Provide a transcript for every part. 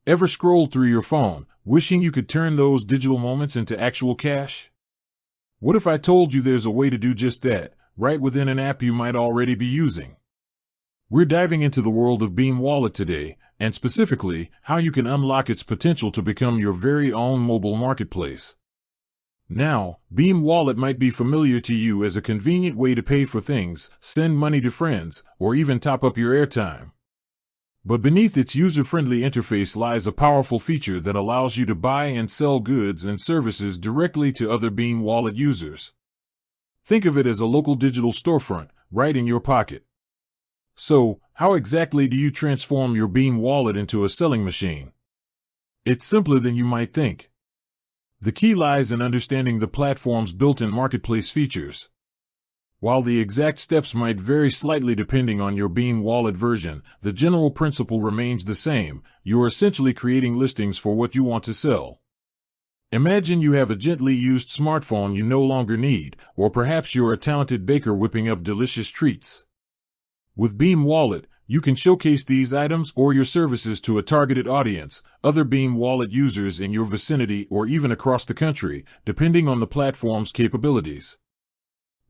Ever scrolled through your phone, wishing you could turn those digital moments into actual cash? What if I told you there's a way to do just that, right within an app you might already be using? We're diving into the world of Beam Wallet today, and specifically, how you can unlock its potential to become your very own mobile marketplace. Now, Beam Wallet might be familiar to you as a convenient way to pay for things, send money to friends, or even top up your airtime. But beneath its user-friendly interface lies a powerful feature that allows you to buy and sell goods and services directly to other Beam Wallet users. Think of it as a local digital storefront, right in your pocket. So, how exactly do you transform your Beam Wallet into a selling machine? It's simpler than you might think. The key lies in understanding the platform's built-in marketplace features. While the exact steps might vary slightly depending on your Beam Wallet version, the general principle remains the same. You're essentially creating listings for what you want to sell. Imagine you have a gently used smartphone you no longer need, or perhaps you're a talented baker whipping up delicious treats. With Beam Wallet, you can showcase these items or your services to a targeted audience, other Beam Wallet users in your vicinity or even across the country, depending on the platform's capabilities.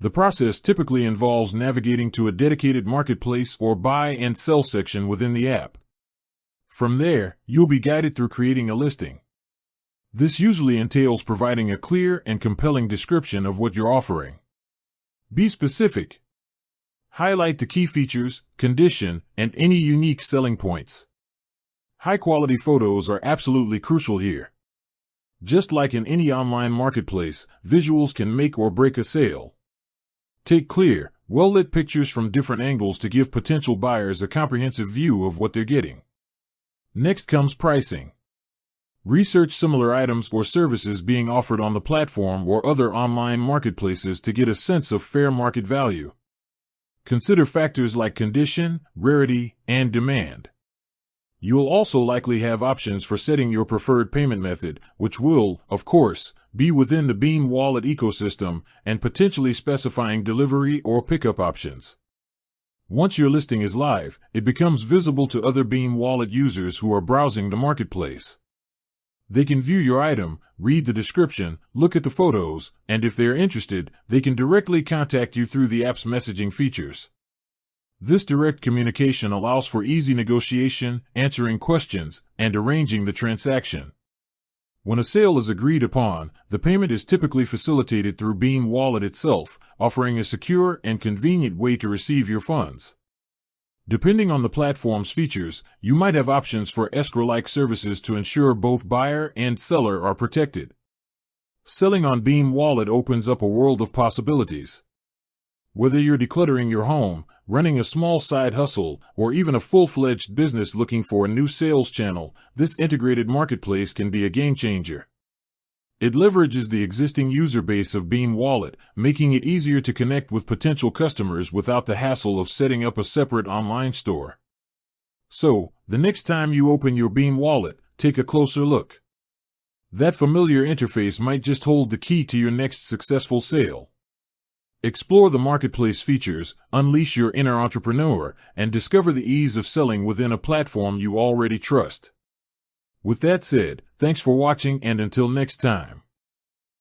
The process typically involves navigating to a dedicated marketplace or buy and sell section within the app. From there, you'll be guided through creating a listing. This usually entails providing a clear and compelling description of what you're offering. Be specific. Highlight the key features, condition, and any unique selling points. High-quality photos are absolutely crucial here. Just like in any online marketplace, visuals can make or break a sale. Take clear, well-lit pictures from different angles to give potential buyers a comprehensive view of what they're getting. Next comes pricing. Research similar items or services being offered on the platform or other online marketplaces to get a sense of fair market value. Consider factors like condition, rarity, and demand. You'll also likely have options for setting your preferred payment method, which will, of course, be within the Beam Wallet ecosystem, and potentially specifying delivery or pickup options. Once your listing is live, it becomes visible to other Beam Wallet users who are browsing the marketplace. They can view your item, read the description, look at the photos, and if they're interested, they can directly contact you through the app's messaging features. This direct communication allows for easy negotiation, answering questions, and arranging the transaction. When a sale is agreed upon, the payment is typically facilitated through Beam Wallet itself, offering a secure and convenient way to receive your funds. Depending on the platform's features, you might have options for escrow-like services to ensure both buyer and seller are protected. Selling on Beam Wallet opens up a world of possibilities. Whether you're decluttering your home, running a small side hustle, or even a full-fledged business looking for a new sales channel, this integrated marketplace can be a game-changer. It leverages the existing user base of Beam Wallet, making it easier to connect with potential customers without the hassle of setting up a separate online store. So, the next time you open your Beam Wallet, take a closer look. That familiar interface might just hold the key to your next successful sale. Explore the marketplace features, unleash your inner entrepreneur, and discover the ease of selling within a platform you already trust. With that said, thanks for watching, and until next time.